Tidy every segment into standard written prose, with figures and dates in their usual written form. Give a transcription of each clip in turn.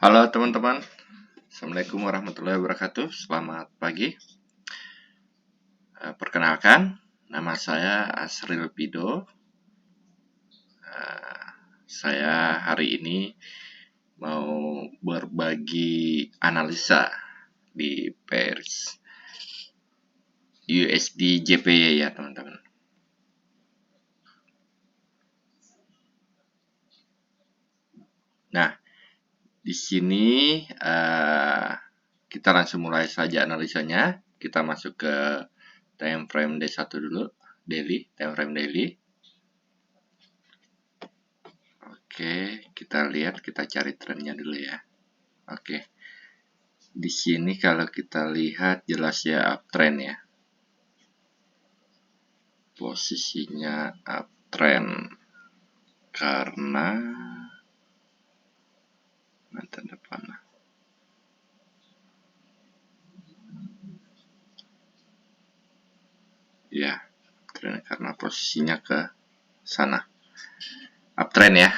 Halo teman-teman, Assalamualaikum warahmatullahi wabarakatuh. Selamat pagi. Perkenalkan, nama saya Asril Pido. Saya hari ini mau berbagi analisa di pairs USD JPY ya teman-teman. Nah, di sini kita langsung mulai saja analisanya. Kita masuk ke time frame D1 dulu, time frame daily. Oke, kita lihat, kita cari trennya dulu ya. Oke. Di sini kalau kita lihat jelas ya uptrend ya. Posisinya uptrend karena mata depan. Ya, uptrend karena posisinya ke sana. Uptrend ya.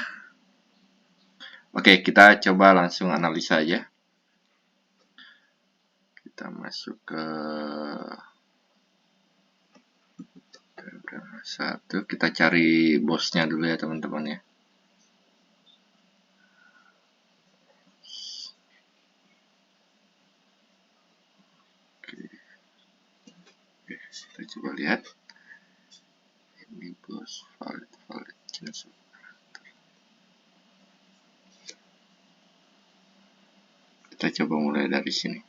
Oke, kita coba langsung analisa aja. Kita masuk ke satu, kita cari bosnya dulu ya teman-teman ya. Oke, kita coba lihat. Ini bos valid jenis. Kita coba mulai dari sini.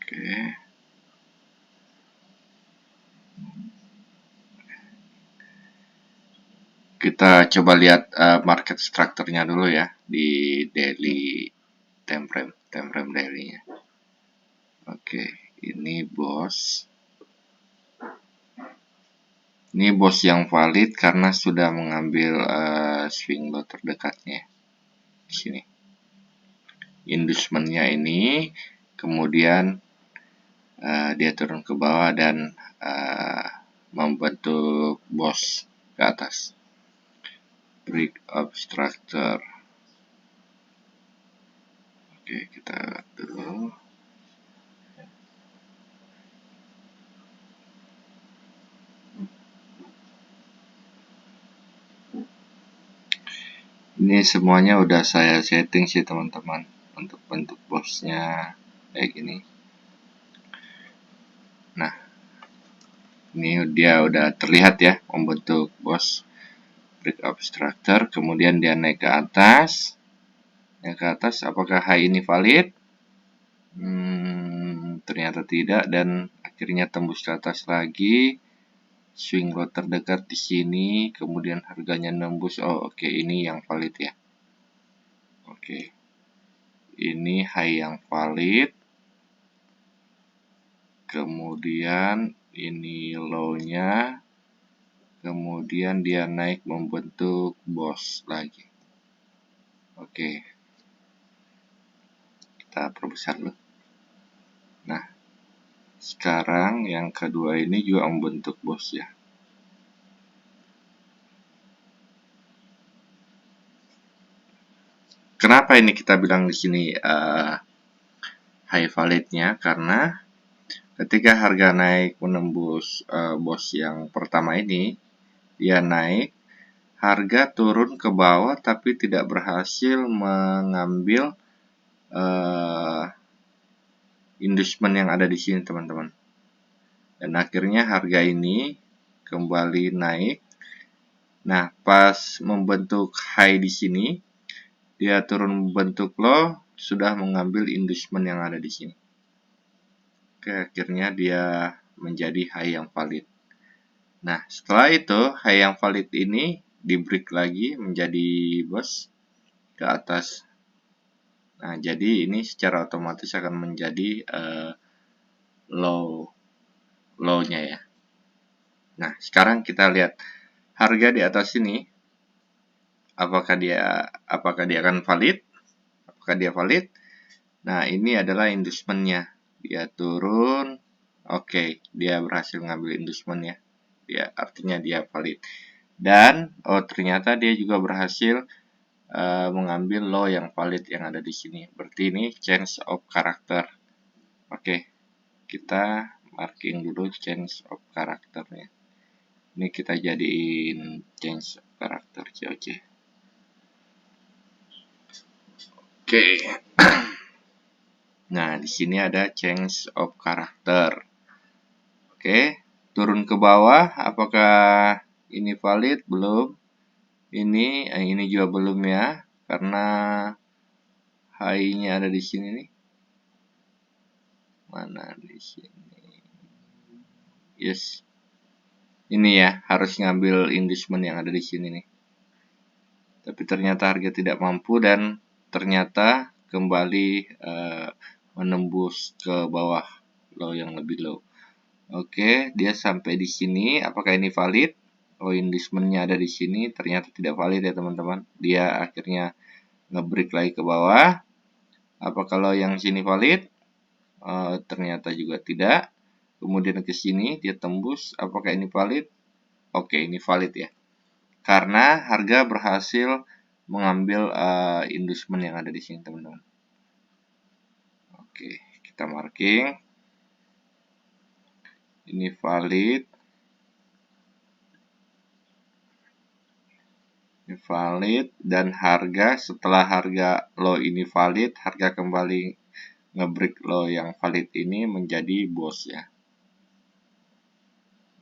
Oke. Kita coba lihat market structure-nya dulu ya di daily time frame daily-nya. Oke, ini bos. Ini bos yang valid karena sudah mengambil swing low terdekatnya di sini. Inducement-nya ini, kemudian dia turun ke bawah dan membentuk bos ke atas. Break up structure. Oke, kita dulu. Ini semuanya udah saya setting sih teman-teman untuk bentuk bosnya kayak gini. Nah, ini dia udah terlihat ya membentuk bos breakout structure, kemudian dia naik ke atas. Yang ke atas, apakah high ini valid? Ternyata tidak, dan akhirnya tembus ke atas lagi. Swing low terdekat di sini, kemudian harganya nembus. Oh, oke, ini yang valid ya. Oke. Ini high yang valid. Kemudian ini low-nya. Kemudian dia naik membentuk bos lagi. Oke. Kita perbesar dulu. Nah, sekarang yang kedua ini juga membentuk bos ya. Kenapa ini kita bilang di sini high validnya? Karena ketika harga naik menembus bos yang pertama ini, dia naik, harga turun ke bawah tapi tidak berhasil mengambil inducement yang ada di sini teman-teman. Dan akhirnya harga ini kembali naik. Nah, pas membentuk high di sini, dia turun membentuk low, sudah mengambil inducement yang ada di sini. Oke, akhirnya dia menjadi high yang valid. Nah, setelah itu high yang valid ini di break lagi menjadi bos ke atas. Nah, jadi ini secara otomatis akan menjadi low-nya ya. Nah, sekarang kita lihat harga di atas ini, apakah dia akan valid? Apakah dia valid? Nah, ini adalah inducement-nya. Dia turun, oke, dia berhasil ngambil inducement ya. Artinya dia valid. Dan ternyata dia juga berhasil mengambil law yang valid yang ada di sini. Berarti ini change of character. Oke, kita marking dulu change of characternya. Ini kita jadiin change of character COC. Oke. Nah, di sini ada change of character. Oke, turun ke bawah, apakah ini valid? Belum. Ini juga belum ya, karena high-nya ada di sini nih. Mana di sini? Yes. Ini ya, harus ngambil inducement yang ada di sini nih. Tapi ternyata harga tidak mampu dan ternyata kembali menembus ke bawah low yang lebih low. Oke, dia sampai di sini. Apakah ini valid? Oh, inducement-nya ada di sini. Ternyata tidak valid ya teman-teman. Dia akhirnya nge-break lagi ke bawah. Apa kalau yang sini valid? Ternyata juga tidak. Kemudian ke sini dia tembus. Apakah ini valid? Oke, ini valid ya. Karena harga berhasil mengambil inducement yang ada di sini teman-teman. Oke, kita marking. Ini valid. Ini valid dan harga setelah harga low ini valid, harga kembali ngebreak low yang valid ini menjadi boss ya.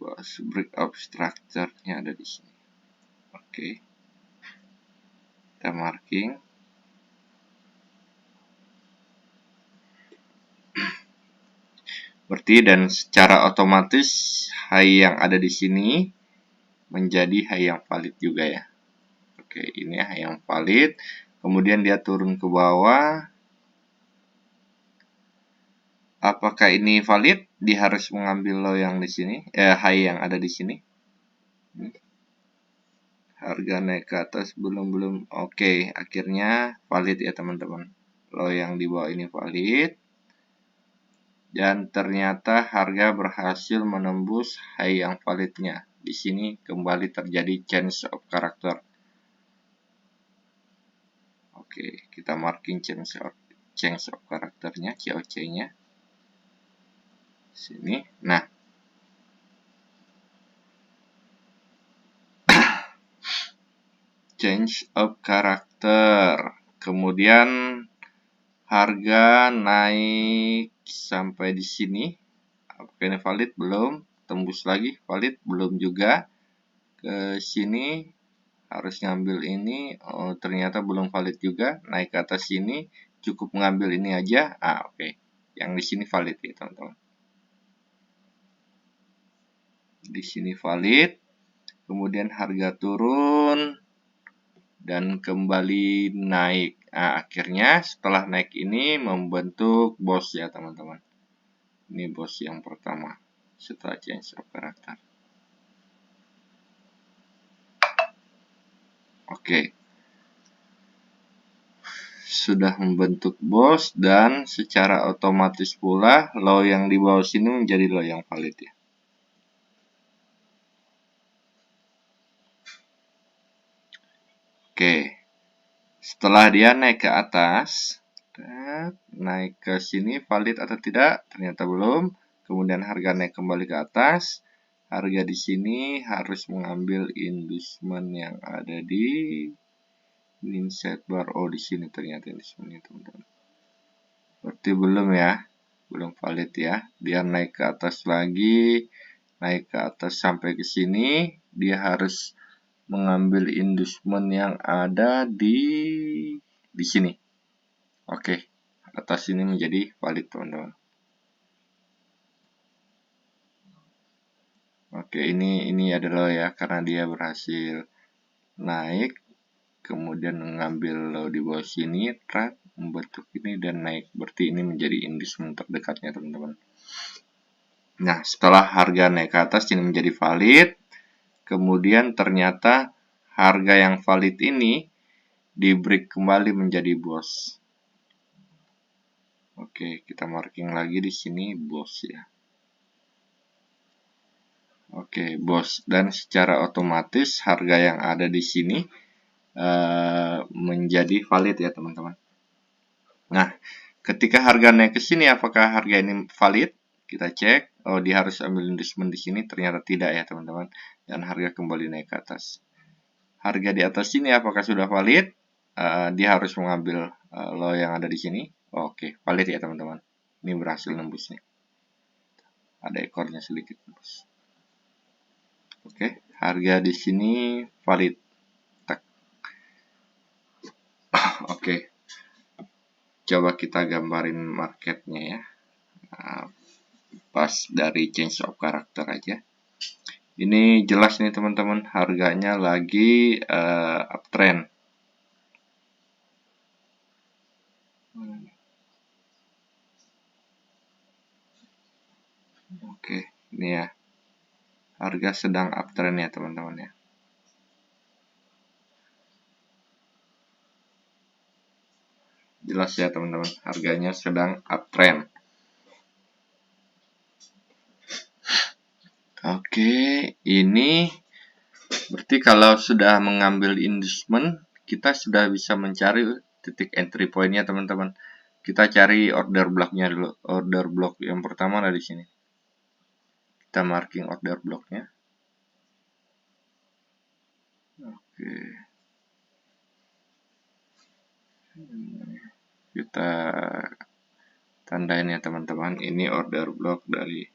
Boss break of structure-nya ada di sini. Oke. Kita marking. Berarti dan secara otomatis high yang ada di sini menjadi high yang valid juga ya. Oke, ini high yang valid. Kemudian dia turun ke bawah. Apakah ini valid? Dia harus mengambil low yang di sini, high yang ada di sini. Harga naik ke atas belum. Oke, akhirnya valid ya teman-teman. Low yang di bawah ini valid. Dan ternyata harga berhasil menembus high yang validnya. Di sini kembali terjadi change of character. Oke, kita marking change of characternya, COC-nya. Sini. Nah, change of character. Kemudian harga naik sampai di sini. Apakah ini valid? Belum. Tembus lagi, valid? Belum juga. Ke sini harus ngambil ini. Oh, ternyata belum valid juga. Naik ke atas sini, cukup mengambil ini aja. Oke. Yang di sini valid ya, teman-teman. Di sini valid. Kemudian harga turun dan kembali naik. Akhirnya setelah naik ini membentuk boss ya, teman-teman. Ini boss yang pertama setelah change of character. Oke. Sudah membentuk boss dan secara otomatis pula low yang di bawah sini menjadi low yang valid ya. Oke. Setelah dia naik ke atas, naik ke sini valid atau tidak? Ternyata belum. Kemudian harga naik kembali ke atas. Harga di sini harus mengambil inducement yang ada di sidebar. Oh, di sini ternyata inducement-nya, teman-teman. Berarti belum ya. Belum valid ya. Dia naik ke atas lagi. Naik ke atas sampai ke sini. Dia harus mengambil inducement yang ada di sini. Oke. Atas ini menjadi valid, teman-teman. Oke, ini adalah ya karena dia berhasil naik, kemudian mengambil low di bawah sini, trade membentuk ini dan naik. Berarti ini menjadi inducement terdekatnya, teman-teman. Nah, setelah harga naik ke atas ini menjadi valid, kemudian ternyata harga yang valid ini di break kembali menjadi boss. Oke, kita marking lagi di sini boss ya. Oke, bos. Dan secara otomatis harga yang ada di sini menjadi valid ya teman-teman. Nah, ketika harga naik ke sini, apakah harga ini valid? Kita cek. Oh, dia harus ambil inducement di sini. Ternyata tidak ya teman-teman. Dan harga kembali naik ke atas. Harga di atas sini apakah sudah valid? Dia harus mengambil low yang ada di sini. Oke, valid ya teman-teman. Ini berhasil nembus nih. Ada ekornya sedikit nembus. Oke, harga di sini valid. Oke, coba kita gambarin marketnya ya. Pas dari change of character aja. Ini jelas nih teman-teman, harganya lagi uptrend. Oke, ini ya. Harga sedang uptrend ya teman-teman ya. Jelas ya teman-teman, harganya sedang uptrend. Oke, ini berarti kalau sudah mengambil inducement, kita sudah bisa mencari titik entry point-nya teman-teman. Kita cari order block-nya dulu. Order block yang pertama ada di sini. Kita marking order block-nya. Oke. Kita tandain ya teman-teman. Ini order block dari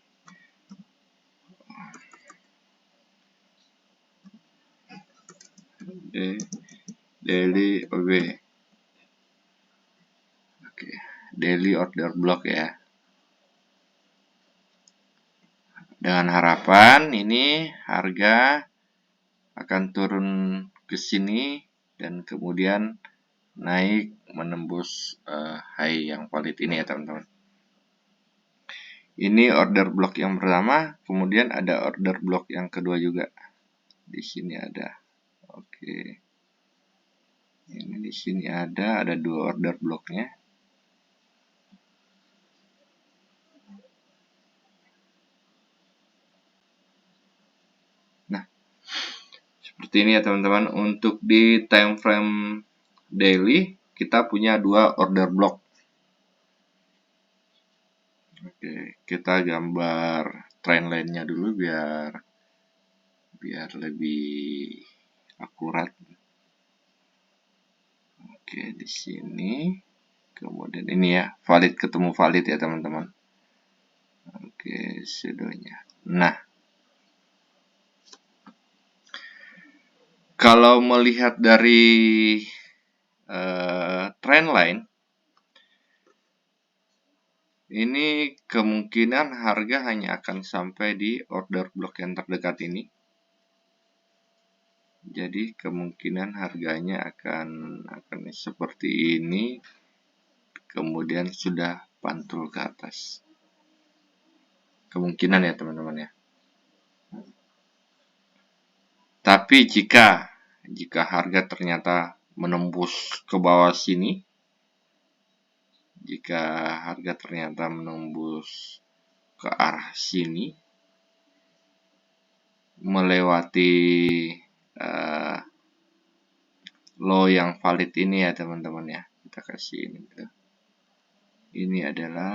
daily OB. Oke, daily order block ya. Dengan harapan ini harga akan turun ke sini dan kemudian naik menembus high yang valid ini ya teman-teman. Ini order block yang pertama, kemudian ada order block yang kedua juga. Di sini ada. Oke. Ini di sini ada dua order blocknya. Nah, seperti ini ya teman-teman. Untuk di time frame daily kita punya dua order block. Oke, kita gambar trend line-nya dulu biar lebih akurat. Oke, di sini. Kemudian ini ya, valid ketemu valid ya teman-teman. Oke, pseudonya. Nah, kalau melihat dari trend line, ini kemungkinan harga hanya akan sampai di order block yang terdekat ini. Jadi kemungkinan harganya akan seperti ini, kemudian sudah pantul ke atas. Kemungkinan ya teman-teman ya. Tapi jika harga ternyata menembus ke bawah sini, jika harga ternyata menembus ke arah sini, melewati low yang valid ini ya teman-teman ya, kita kasih ini gitu. Ini adalah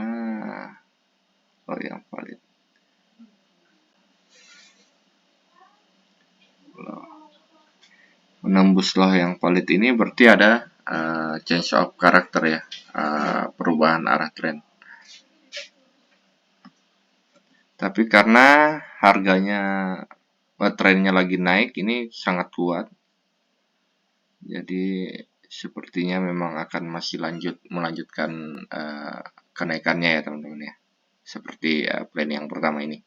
low yang valid. Menembus low yang valid ini berarti ada change of character ya, perubahan arah tren. Tapi karena harganya trennya lagi naik, ini sangat kuat. Jadi sepertinya memang akan masih melanjutkan kenaikannya ya teman-teman ya. Seperti plan yang pertama ini.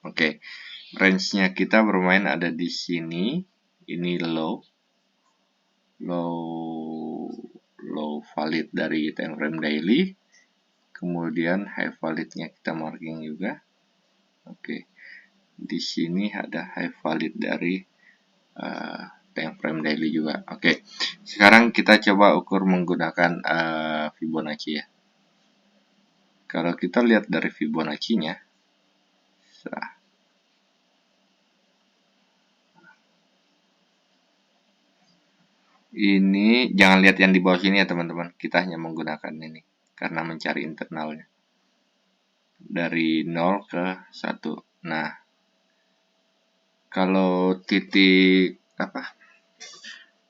Oke, range-nya kita bermain ada di sini. Ini low valid dari time frame daily. Kemudian high validnya kita marking juga. Oke, di sini ada high valid dari time frame daily juga. Oke, sekarang kita coba ukur menggunakan Fibonacci ya. Kalau kita lihat dari Fibonacci-nya, Ini jangan lihat yang di bawah sini ya teman-teman. Kita hanya menggunakan ini karena mencari internalnya. Dari 0 ke 1. Nah, kalau titik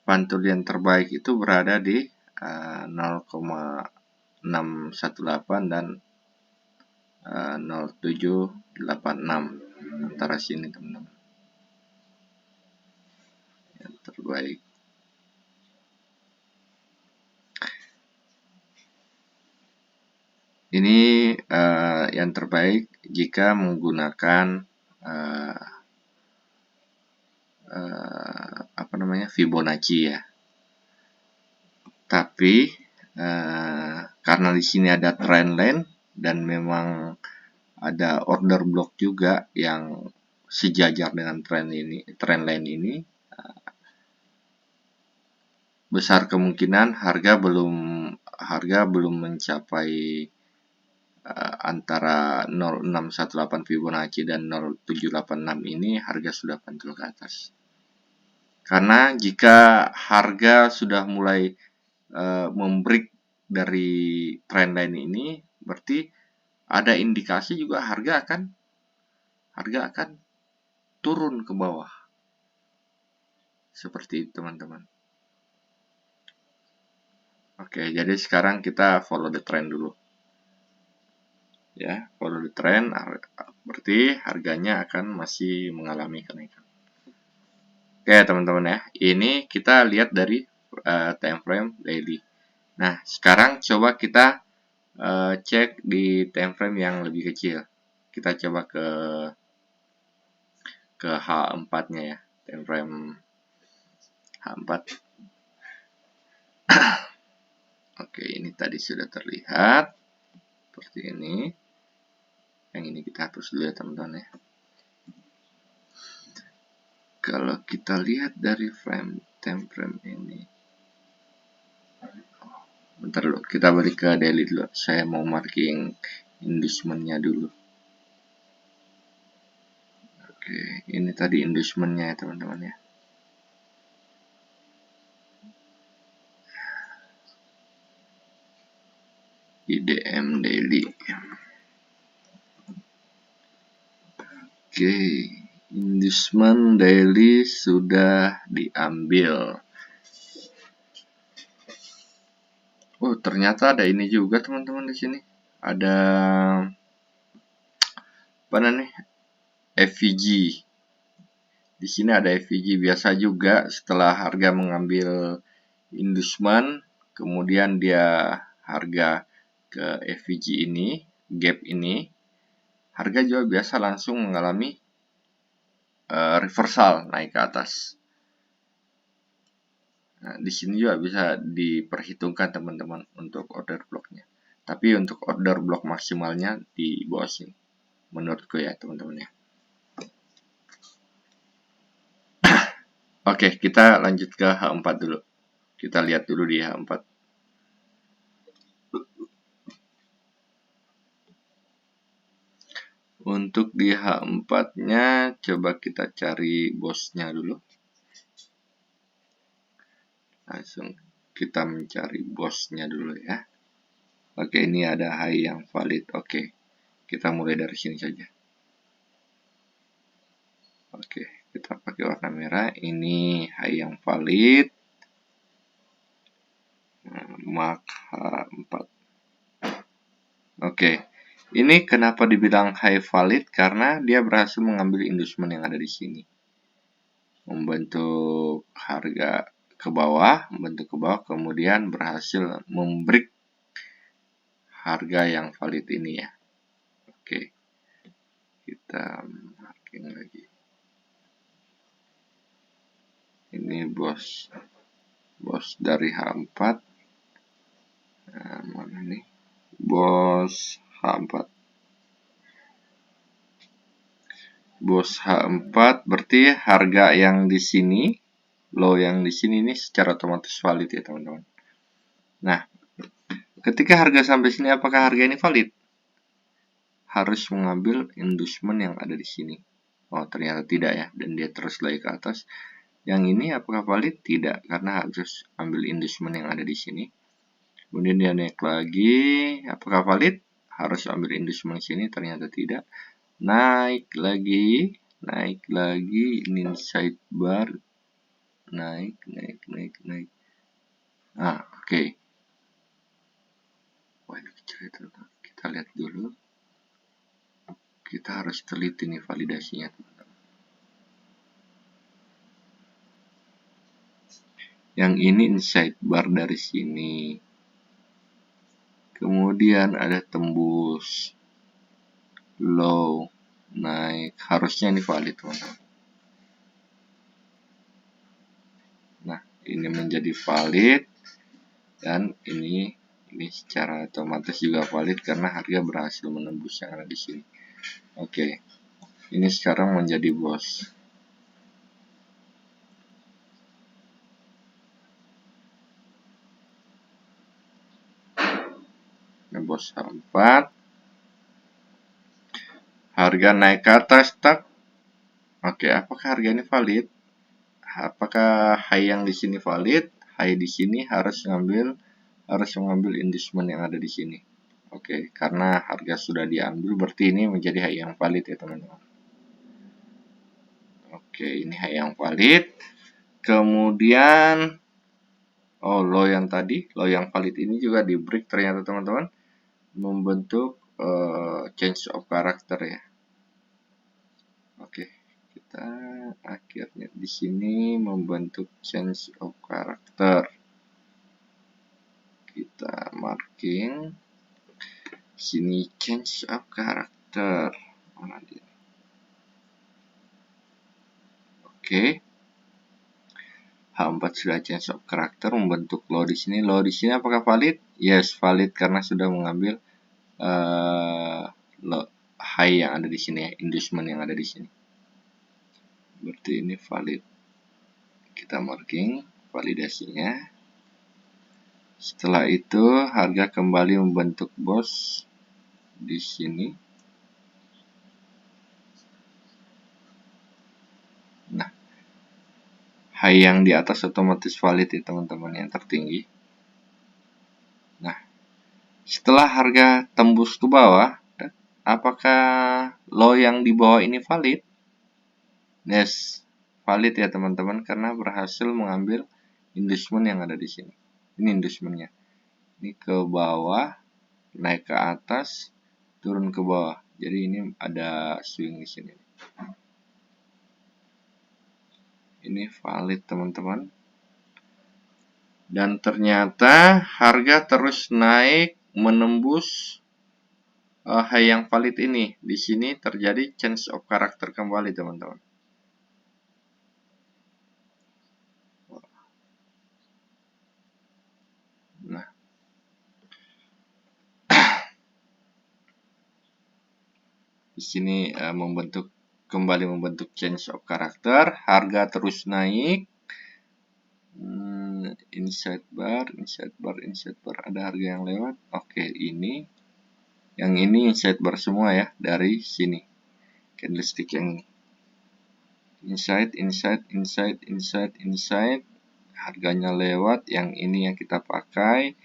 pantul yang terbaik itu berada di 0,618 dan 0786 antara sini teman-teman. Yang terbaik. Ini yang terbaik jika menggunakan Fibonacci ya. Tapi karena di sini ada trend line dan memang ada order block juga yang sejajar dengan trend line ini, besar kemungkinan harga belum mencapai antara 0618 Fibonacci dan 0786 ini harga sudah pantul ke atas. Karena jika harga sudah mulai membreak dari trendline ini, berarti ada indikasi juga harga akan turun ke bawah. Seperti itu teman-teman. Oke, jadi sekarang kita follow the trend dulu. Ya, follow the trend berarti harganya akan masih mengalami kenaikan. Oke teman-teman ya, ini kita lihat dari time frame daily. Nah, sekarang coba kita cek di time frame yang lebih kecil. Kita coba ke H4-nya ya, time frame H4. Oke, ini tadi sudah terlihat seperti ini. Yang ini kita hapus dulu ya teman-teman ya. Kalau kita lihat dari time frame ini, bentar dulu, kita balik ke daily dulu. Saya mau marking inducement-nya dulu. Oke, ini tadi inducement-nya ya teman-teman ya. IDM daily. Oke, inducement daily sudah diambil. Oh, ternyata ada ini juga teman-teman di sini. Ada apa namanya? FVG. Di sini ada FVG. Biasa juga setelah harga mengambil inducement, kemudian dia harga ke FVG ini, gap ini, harga juga biasa langsung mengalami reversal naik ke atas. Nah, di sini juga bisa diperhitungkan teman-teman untuk order blocknya. Tapi untuk order block maksimalnya di bawah sini, menurutku ya teman-teman ya. Oke, kita lanjut ke H4 dulu. Kita lihat dulu di H4. Untuk di H4-nya, coba kita cari bosnya dulu. Langsung kita mencari bosnya dulu ya. Oke, ini ada high yang valid. Oke, kita mulai dari sini saja. Oke, kita pakai warna merah. Ini high yang valid. Mark H4. Oke, ini kenapa dibilang high valid? Karena dia berhasil mengambil inducement yang ada di sini. Membentuk harga ke bawah, kemudian berhasil membreak harga yang valid ini ya. Oke, kita marking lagi. Ini bos dari H4. Nah, mana nih? Bos H4. Bos H4 berarti harga yang di sini, low yang di sini ini secara otomatis valid ya teman-teman. Nah, ketika harga sampai sini apakah harga ini valid? Harus mengambil inducement yang ada di sini. Oh, ternyata tidak ya, dan dia terus lagi ke atas. Yang ini apakah valid? Tidak, karena harus ambil inducement yang ada di sini. Kemudian dia naik lagi, apakah valid? Harus ambil inducement sini, ternyata tidak. Naik lagi, ini sidebar, naik. Oke. Wah, ini cerita. Kita lihat dulu. Kita harus teliti nih validasinya, teman-teman. Yang ini inside bar dari sini. Kemudian ada tembus low, naik. Harusnya ini valid, teman-teman. Nah, ini menjadi valid. Dan ini secara otomatis juga valid karena harga berhasil menembus yang ada di sini. Oke. Ini sekarang menjadi bos. Bos H4, harga naik ke atas, tak. Oke, apakah harga ini valid? Apakah high yang di sini valid? High di sini harus mengambil inducement yang ada di sini. Oke, karena harga sudah diambil, berarti ini menjadi high yang valid ya, teman-teman. Oke, ini high yang valid. Kemudian low yang tadi, low yang valid ini juga di break ternyata, teman-teman, membentuk change of character ya. Oke, kita akhirnya di sini membentuk change of character. Kita marking sini change of character. Mana dia? Oke. H4 sudah change of character, membentuk low di sini. Low di sini apakah valid? Yes, valid karena sudah mengambil high yang ada di sini ya, inducement yang ada di sini. Berarti ini valid. Kita marking validasinya. Setelah itu harga kembali membentuk bos di sini. Nah, high yang di atas otomatis valid ya, teman-teman, yang tertinggi. Nah, setelah harga tembus ke bawah, apakah low yang di bawah ini valid? Yes, valid ya, teman-teman, karena berhasil mengambil inducement yang ada di sini. Ini inducementnya. Ini ke bawah, naik ke atas, turun ke bawah. Jadi ini ada swing di sini. Ini valid, teman-teman. Dan ternyata harga terus naik menembus high yang valid ini. Di sini terjadi change of character kembali, teman-teman. Nah, di sini kembali membentuk change of character. Harga terus naik. Inside bar. Ada harga yang lewat. Oke, ini. Yang ini inside bar semua ya, dari sini. Candlestick yang ini. Inside. Harganya lewat. Yang ini yang kita pakai.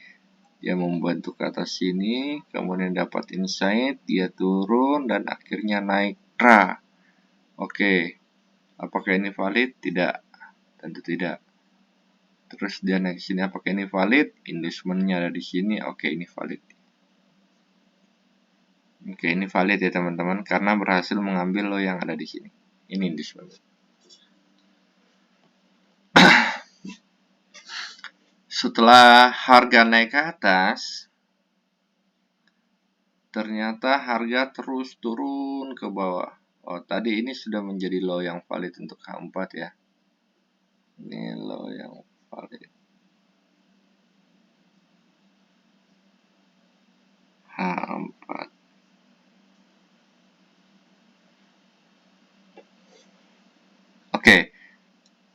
Dia membantu ke atas sini. Kemudian dapat inside. Dia turun. Dan akhirnya naik. Oke. Apakah ini valid? Tidak. Tentu tidak. Terus dia naik ke sini. Apakah ini valid? Inducementnya ada di sini. Oke, ini valid. Oke, ini valid ya, teman-teman, karena berhasil mengambil low yang ada di sini. Ini inducement. Setelah harga naik ke atas, ternyata harga terus turun ke bawah. Tadi ini sudah menjadi low yang valid untuk H4 ya. Ini low yang valid. H4. Oke.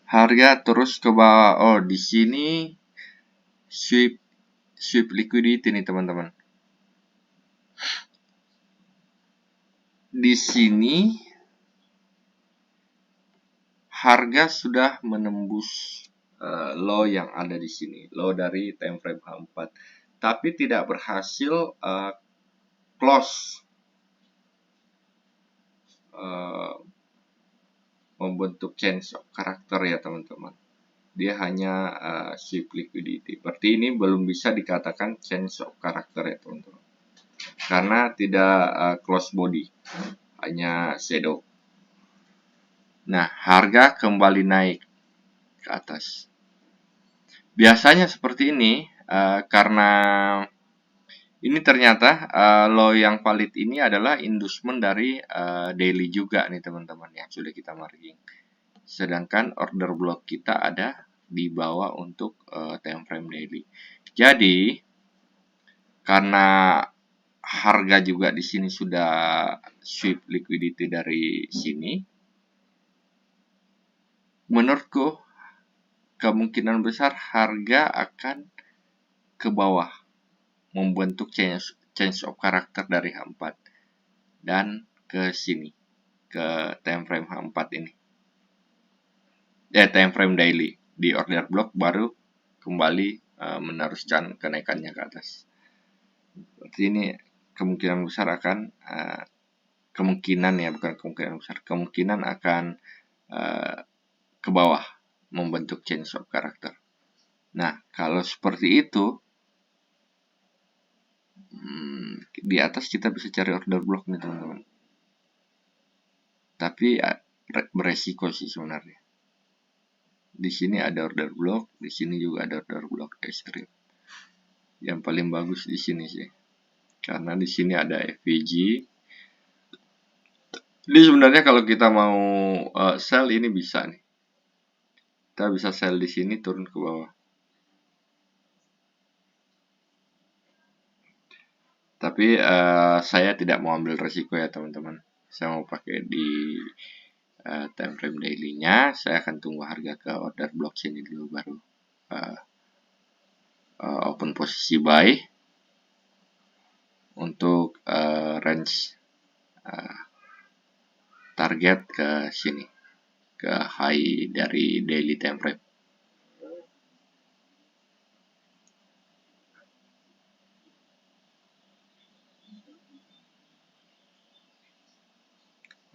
Harga terus ke bawah. Di sini sweep liquidity nih, teman-teman. Di sini harga sudah menembus low yang ada di sini, low dari time frame H4, tapi tidak berhasil close membentuk change of character ya teman-teman. Dia hanya sweep liquidity. Berarti ini belum bisa dikatakan change of character ya teman-teman, karena tidak close body, hanya shadow. Nah, harga kembali naik ke atas. Biasanya seperti ini karena ini ternyata low yang valid ini adalah inducement dari daily juga nih teman-teman yang sudah kita marking. Sedangkan order block kita ada di bawah untuk time frame daily. Jadi karena harga juga di sini sudah sweep liquidity dari sini, menurutku kemungkinan besar harga akan ke bawah, membentuk change of character dari H4 dan ke sini, ke time frame H4 ini. Time frame daily di order block baru kembali meneruskan kenaikannya ke atas. Berarti ini kemungkinan besar akan kemungkinan akan ke bawah, membentuk change of character. Nah, kalau seperti itu, di atas kita bisa cari order block nih teman-teman. Tapi beresiko sih sebenarnya. Di sini ada order block, di sini juga ada order block ekstrim. Yang paling bagus di sini sih, karena di sini ada FVG. Ini sebenarnya kalau kita mau sell ini bisa nih. Kita bisa sell di sini turun ke bawah. Tapi saya tidak mau ambil resiko ya teman-teman. Saya mau pakai di time frame daily-nya. Saya akan tunggu harga ke order block sini dulu baru open posisi buy untuk range target ke sini, ke high dari daily time frame.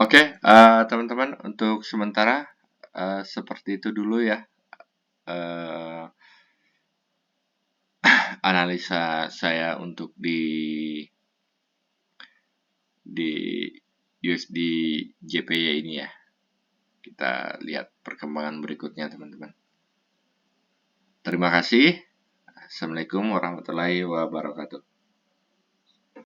Oke, teman-teman, untuk sementara seperti itu dulu ya analisa saya untuk di USD JPY ini ya. Kita lihat perkembangan berikutnya teman-teman. Terima kasih. Assalamualaikum warahmatullahi wabarakatuh.